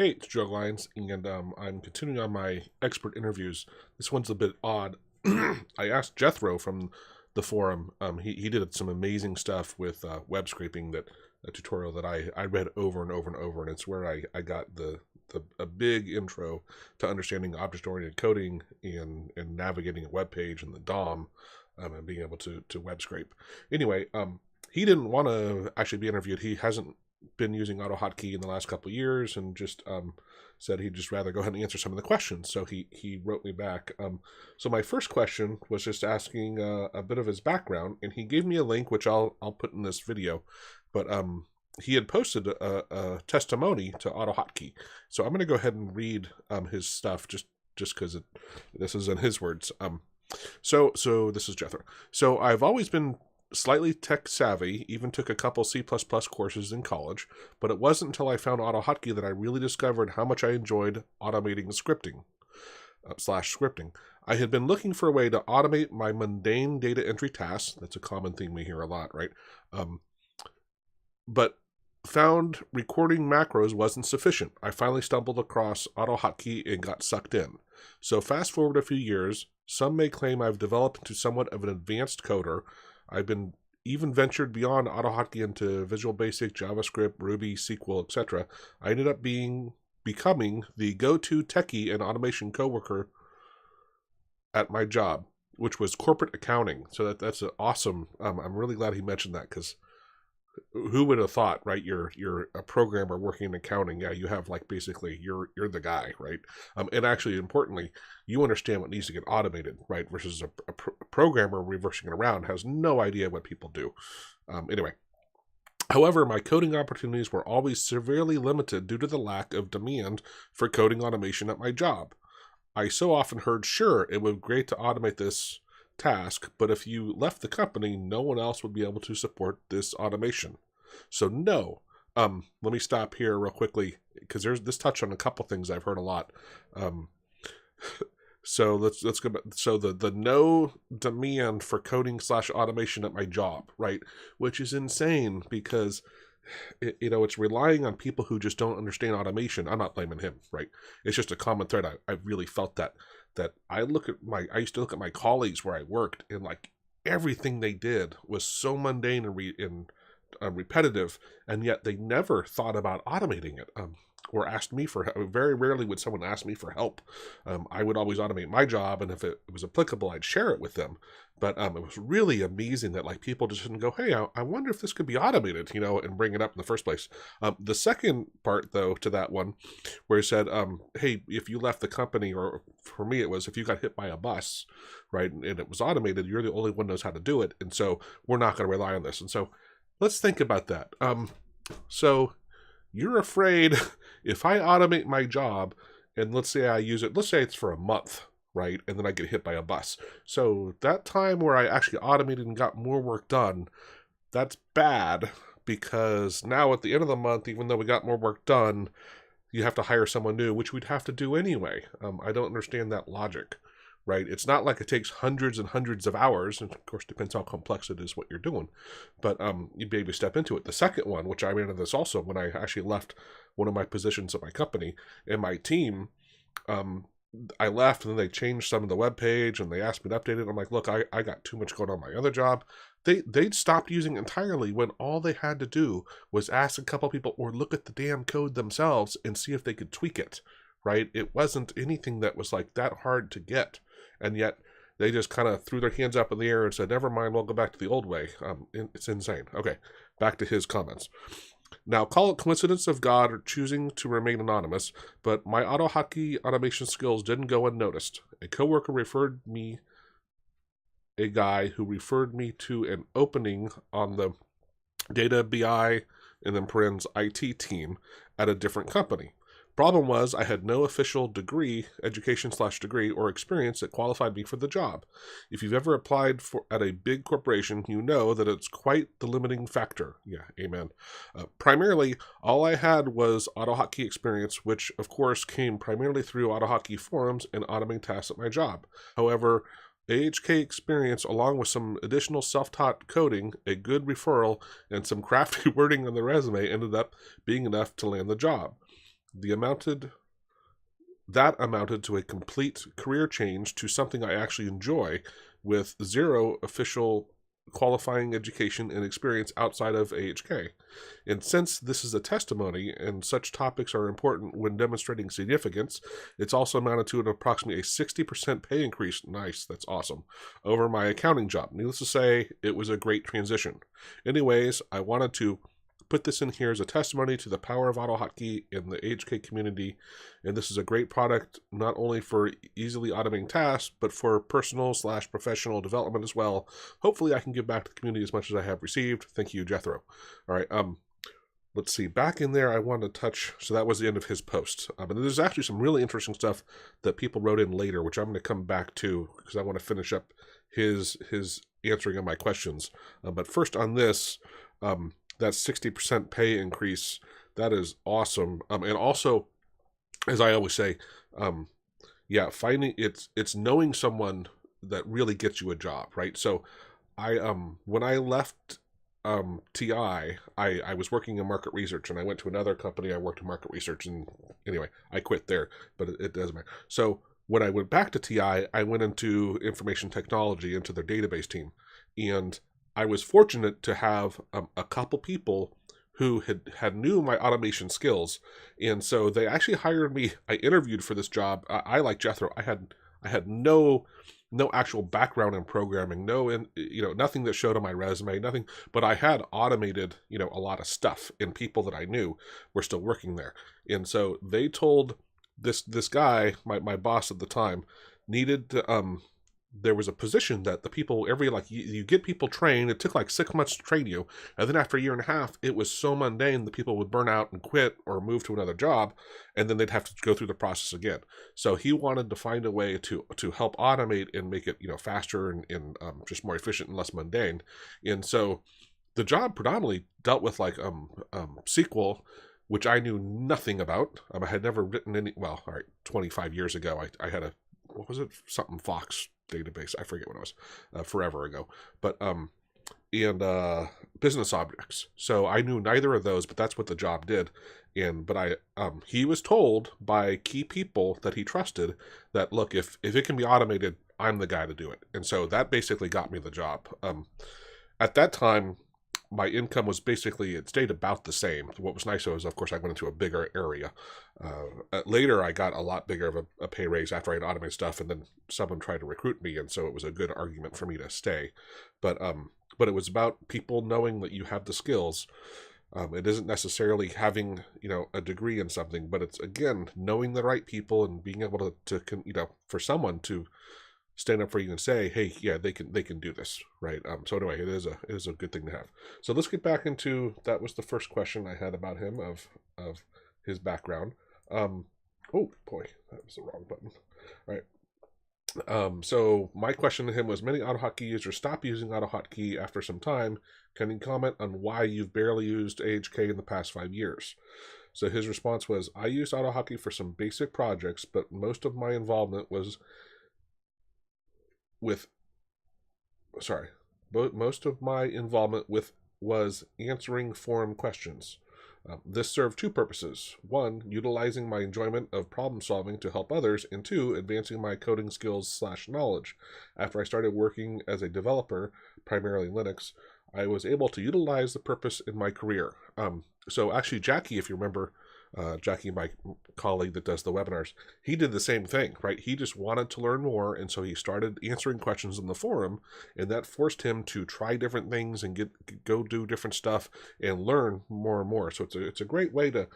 Hey, it's Joe Lyons, and I'm continuing on my expert interviews. This one's a bit odd. I asked Jethrow from the forum. He did some amazing stuff with web scraping, that a tutorial that I read over and over and over, and it's where I got a big intro to understanding object-oriented coding and navigating a web page and the DOM, and being able to web scrape. Anyway, he didn't want to actually be interviewed. He hasn't been using AutoHotkey in the last couple of years, and just said he'd just rather go ahead and answer some of the questions. So he wrote me back. So my first question was just asking a bit of his background, and he gave me a link which I'll put in this video. But he had posted a testimony to AutoHotkey, so I'm going to go ahead and read his stuff just because this is in his words. So this is Jethrow. So I've always been slightly tech savvy, even took a couple C++ courses in college, but it wasn't until I found AutoHotkey that I really discovered how much I enjoyed automating scripting, /scripting. I had been looking for a way to automate my mundane data entry tasks. That's a common thing we hear a lot, right? But found recording macros wasn't sufficient. I finally stumbled across AutoHotkey and got sucked in. So fast forward a few years, some may claim I've developed into somewhat of an advanced coder. I've been even ventured beyond AutoHotkey into Visual Basic, JavaScript, Ruby, SQL, etc. I ended up becoming the go-to techie and automation coworker at my job, which was corporate accounting. So that's an awesome. I'm really glad he mentioned that, because who would have thought, right? You're a programmer working in accounting. Yeah, you have basically you're the guy, right? And actually, importantly, you understand what needs to get automated, right? Versus a programmer reversing it around has no idea what people do. Anyway, however, my coding opportunities were always severely limited due to the lack of demand for coding automation at my job. I so often heard, sure, it would be great to automate this task, but if you left the company, no one else would be able to support this automation. So no. Let me stop here real quickly, because there's this touch on a couple things I've heard a lot. So let's go back. So the no demand for coding / automation at my job, right? Which is insane, because it's relying on people who just don't understand automation. I'm not blaming him, right? It's just a common thread. I really felt that I used to look at my colleagues where I worked, and everything they did was so mundane and repetitive, and yet they never thought about automating it. Or asked me for help. Very rarely would someone ask me for help. I would always automate my job, and if it was applicable, I'd share it with them. But it was really amazing that people just didn't go, hey, I wonder if this could be automated, and bring it up in the first place. The second part, though, to that one, where he said, hey, if you left the company, or for me it was, if you got hit by a bus, right, and it was automated, you're the only one who knows how to do it, and so we're not going to rely on this. And so let's think about that. So you're afraid if I automate my job, and let's say I use it, let's say it's for a month, right? And then I get hit by a bus. So that time where I actually automated and got more work done, that's bad, because now at the end of the month, even though we got more work done, you have to hire someone new, which we'd have to do anyway. I don't understand that logic, right? It's not like it takes hundreds and hundreds of hours, and of course depends how complex it is what you're doing, but you'd be able to step into it. The second one, which I ran into this also when I actually left one of my positions at my company and my team, I left, and then they changed some of the web page, and they asked me to update it. I'm like, look, I got too much going on my other job. They'd stopped using it entirely, when all they had to do was ask a couple people or look at the damn code themselves and see if they could tweak it, right? It wasn't anything that was that hard to get. And yet they just kind of threw their hands up in the air and said, never mind, we'll go back to the old way. It's insane. Okay, back to his comments. Now, call it coincidence of God or choosing to remain anonymous, but my AutoHotkey automation skills didn't go unnoticed. A coworker referred me a guy who referred me to an opening on the data BI and then parens IT team at a different company. Problem was, I had no official degree, education / degree, or experience that qualified me for the job. If you've ever applied at a big corporation, you know that it's quite the limiting factor. Yeah, amen. Primarily, all I had was AutoHotkey experience, which of course came primarily through AutoHotkey forums and automating tasks at my job. However, AHK experience, along with some additional self-taught coding, a good referral, and some crafty wording on the resume ended up being enough to land the job. the amounted that amounted to a complete career change to something I actually enjoy, with zero official qualifying education and experience outside of AHK. And since this is a testimony and such topics are important when demonstrating significance, it's also amounted to an approximately a 60% pay increase. Nice, that's awesome. Over my accounting job. Needless to say, it was a great transition. Anyways, I wanted to put this in here as a testimony to the power of AutoHotkey in the AHK community, and this is a great product not only for easily automating tasks, but for personal/professional development as well. Hopefully I can give back to the community as much as I have received. Thank you, Jethrow. All right, let's see, back in there I wanted to touch, so that was the end of his post. But there's actually some really interesting stuff that people wrote in later, which I'm going to come back to because I want to finish up his answering of my questions. But first on this, that 60% pay increase, that is awesome. And also, as I always say, yeah, finding it's knowing someone that really gets you a job, right? So I when I left TI, I was working in market research, and I went to another company. I worked in market research, and anyway, I quit there, but it doesn't matter. So when I went back to TI, I went into information technology, into their database team, and I was fortunate to have a couple people who had knew my automation skills, and so they actually hired me. I interviewed for this job. I like Jethro. I had no actual background in programming, nothing that showed on my resume, nothing. But I had automated a lot of stuff, and people that I knew were still working there, and so they told this guy, my boss at the time, needed to there was a position that the people you get people trained. It took like 6 months to train you, and then after a year and a half, it was so mundane the people would burn out and quit or move to another job, and then they'd have to go through the process again. So he wanted to find a way to help automate and make it faster and just more efficient and less mundane. And so the job predominantly dealt with like SQL, which I knew nothing about. I had never written any. Well, all right, 25 years ago, I had a, what was it? Something Fox database. I forget what it was, forever ago. But and business objects. So I knew neither of those, but that's what the job did. But he was told by key people that he trusted that, look, if it can be automated, I'm the guy to do it. And so that basically got me the job. At that time, my income was basically, it stayed about the same. What was nice was, of course, I went into a bigger area. Later, I got a lot bigger of a pay raise after I'd automated stuff, and then someone tried to recruit me, and so it was a good argument for me to stay. But it was about people knowing that you have the skills. It isn't necessarily having a degree in something, but it's, again, knowing the right people and being able to for someone to stand up for you and say, hey, yeah, they can do this, right? So anyway, it is a good thing to have. So let's get back into, that was the first question I had about him, of his background. Oh boy, that was the wrong button. All right. So my question to him was, many AutoHotkey users stop using AutoHotkey after some time. Can you comment on why you've barely used AHK in the past 5 years? So his response was, I used AutoHotkey for some basic projects, but most of my involvement was was answering forum questions. This served two purposes. One, utilizing my enjoyment of problem solving to help others, and two, advancing my coding skills / knowledge. After I started working as a developer, primarily Linux, I was able to utilize the purpose in my career. So actually, Jackie, if you remember, Jackie, my colleague that does the webinars, he did the same thing, right? He just wanted to learn more, and so he started answering questions in the forum, and that forced him to try different things and go do different stuff and learn more and more. So it's a great way to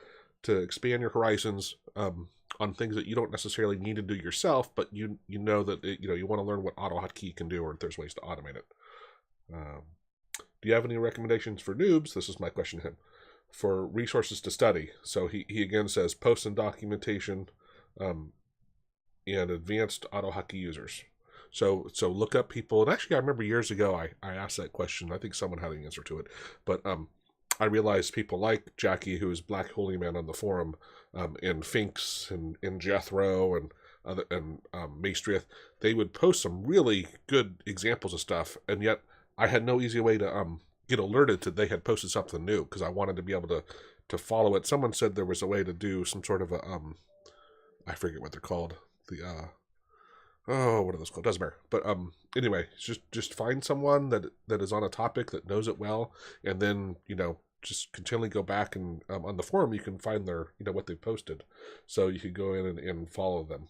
expand your horizons on things that you don't necessarily need to do yourself, but you know that you want to learn what AutoHotkey can do, or if there's ways to automate it. Do you have any recommendations for noobs? This is my question to him. For resources to study. So he again says posts and documentation, and advanced AutoHotkey users. So look up people, and actually I remember years ago I asked that question. I think someone had an answer to it, but I realized people like Jackie, who is Black Holy Man on the forum, and Finks and Jethrow and other and Maestriath, they would post some really good examples of stuff, and yet I had no easy way to get alerted that they had posted something new, because I wanted to be able to follow it. Someone said there was a way to do some sort of a I forget what they're called. The what are those called? Doesn't matter. But anyway, just find someone that is on a topic that knows it well, and then just continually go back and on the forum you can find their what they've posted, so you could go in and follow them.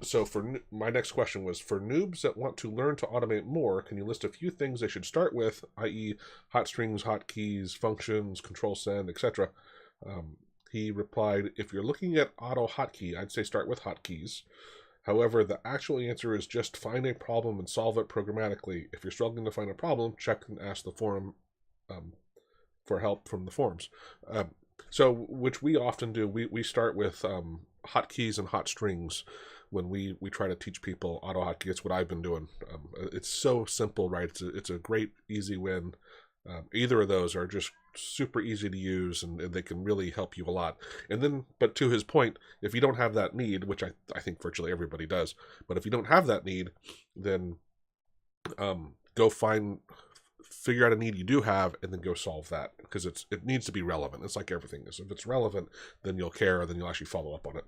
So for my next question was, for noobs that want to learn to automate more, can you list a few things they should start with, i.e. hot strings, hotkeys, functions, control send, etc.? He replied, if you're looking at AutoHotkey, I'd say start with hotkeys. However, the actual answer is just find a problem and solve it programmatically. If you're struggling to find a problem, check and ask the forum for help from the forums. So, which we often do, we start with hotkeys and hot strings when we try to teach people AutoHotkey. It's what I've been doing. It's so simple, right? It's a great, easy win. Either of those are just super easy to use, and they can really help you a lot. And then, but to his point, if you don't have that need, which I think virtually everybody does, but if you don't have that need, then go figure out a need you do have, and then go solve that, because it needs to be relevant. It's like everything is. If it's relevant, then you'll care, then you'll actually follow up on it.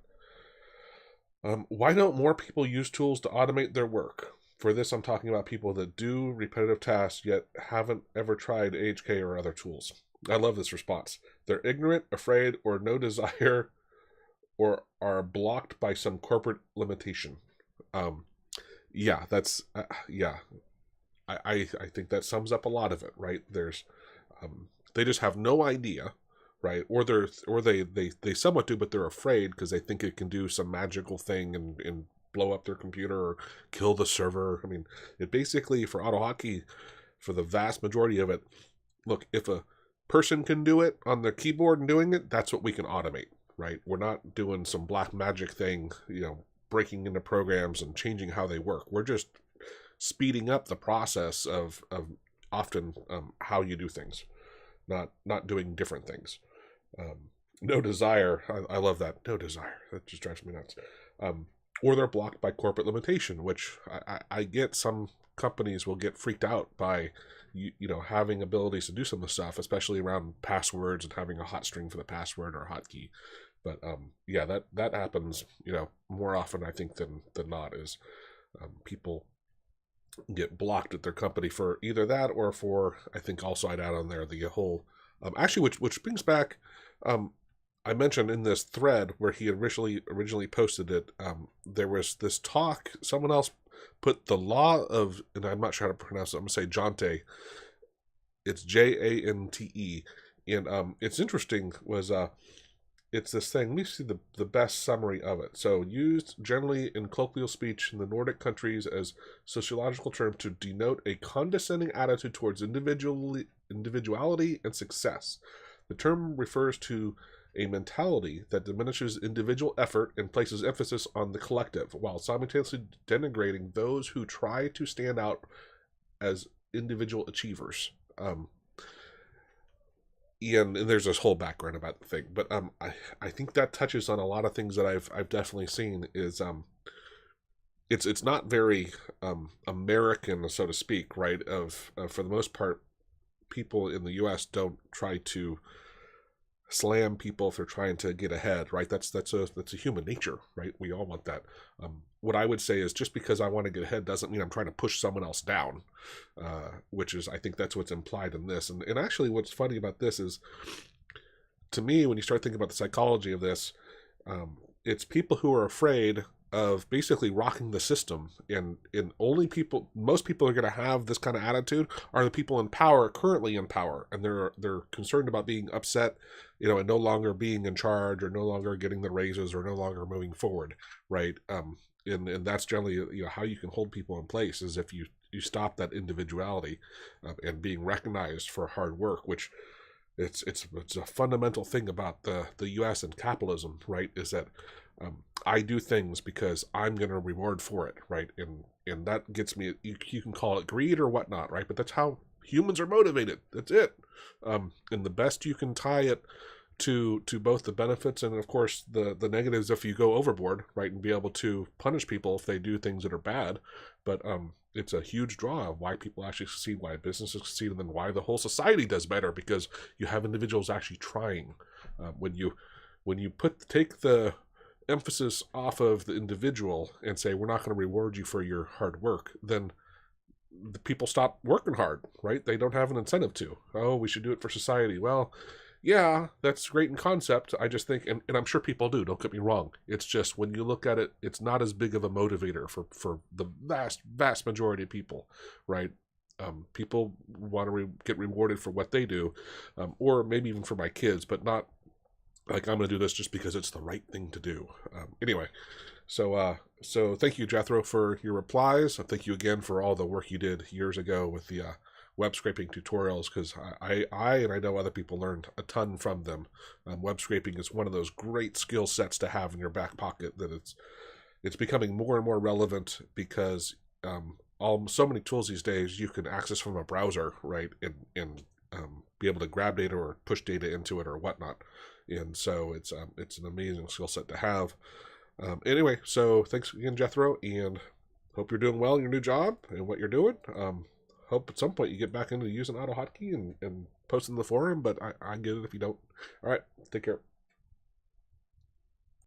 Why don't more people use tools to automate their work? For this, I'm talking about people that do repetitive tasks yet haven't ever tried AHK or other tools. I love this response. They're ignorant, afraid, or no desire, or are blocked by some corporate limitation. Yeah, that's yeah. I think that sums up a lot of it, right? There's they just have no idea, right? Or they somewhat do, but they're afraid because they think it can do some magical thing and blow up their computer or kill the server. I mean, it basically, for AutoHotkey, for the vast majority of it, look, if a person can do it on the keyboard and doing it, that's what we can automate, right? We're not doing some black magic thing, breaking into programs and changing how they work. We're just speeding up the process of often how you do things, not doing different things. No desire. I love that. No desire. That just drives me nuts. Or they're blocked by corporate limitation, which I get. Some companies will get freaked out by having abilities to do some of the stuff, especially around passwords and having a hot string for the password or a hotkey. But yeah, that happens more often, I think, than not, is people get blocked at their company for either that, or for, I think also I'd add on there the whole actually, which brings back I mentioned in this thread where he originally posted it, there was this talk, someone else put the law of, and I'm not sure how to pronounce it, I'm going to say Jante. It's Jante. And it's interesting, was it's this thing, let me see the best summary of it. So, used generally in colloquial speech in the Nordic countries as sociological term to denote a condescending attitude towards individuality and success. The term refers to a mentality that diminishes individual effort and places emphasis on the collective, while simultaneously denigrating those who try to stand out as individual achievers. And there's this whole background about the thing, but I think that touches on a lot of things that I've definitely seen. Is it's not very American, so to speak, right? For the most part, people in the U.S. don't try to slam people if they're trying to get ahead, right? That's a human nature, right? We all want that. What I would say is, just because I want to get ahead doesn't mean I'm trying to push someone else down, which is, I think that's what's implied in this. And actually what's funny about this is, to me, when you start thinking about the psychology of this, it's people who are afraid of basically rocking the system, and most people are going to have this kind of attitude are the people in power, currently in power, and they're concerned about being upset, and no longer being in charge, or no longer getting the raises, or no longer moving forward, right? And that's generally how you can hold people in place, is if you stop that individuality and being recognized for hard work, which it's a fundamental thing about the U.S. and capitalism, right? Is that I do things because I'm going to reward for it, right? And that gets me, you can call it greed or whatnot, right? But that's how humans are motivated. That's it. And the best you can tie it to both the benefits and, of course, the negatives if you go overboard, right? And be able to punish people if they do things that are bad. But it's a huge draw of why people actually succeed, why businesses succeed, and then why the whole society does better, because you have individuals actually trying. When you take the emphasis off of the individual and say, we're not going to reward you for your hard work, then the people stop working hard, right? They don't have an incentive to. Oh, we should do it for society. Well, yeah, that's great in concept. I just think, and I'm sure people do, don't get me wrong. It's just when you look at it, it's not as big of a motivator for the vast majority of people, right? People want to get rewarded for what they do, or maybe even for my kids, but not like I'm going to do this just because it's the right thing to do. Anyway, so thank you, Jethrow, for your replies. And thank you again for all the work you did years ago with the web scraping tutorials, because I and I know other people learned a ton from them. Web scraping is one of those great skill sets to have in your back pocket, that it's becoming more and more relevant, because so many tools these days you can access from a browser, right, and be able to grab data or push data into it or whatnot. And so it's an amazing skill set to have. Anyway, so thanks again, Jethrow, and hope you're doing well in your new job and what you're doing. Hope at some point you get back into using AutoHotkey and posting the forum, but I get it if you don't. All right, take care.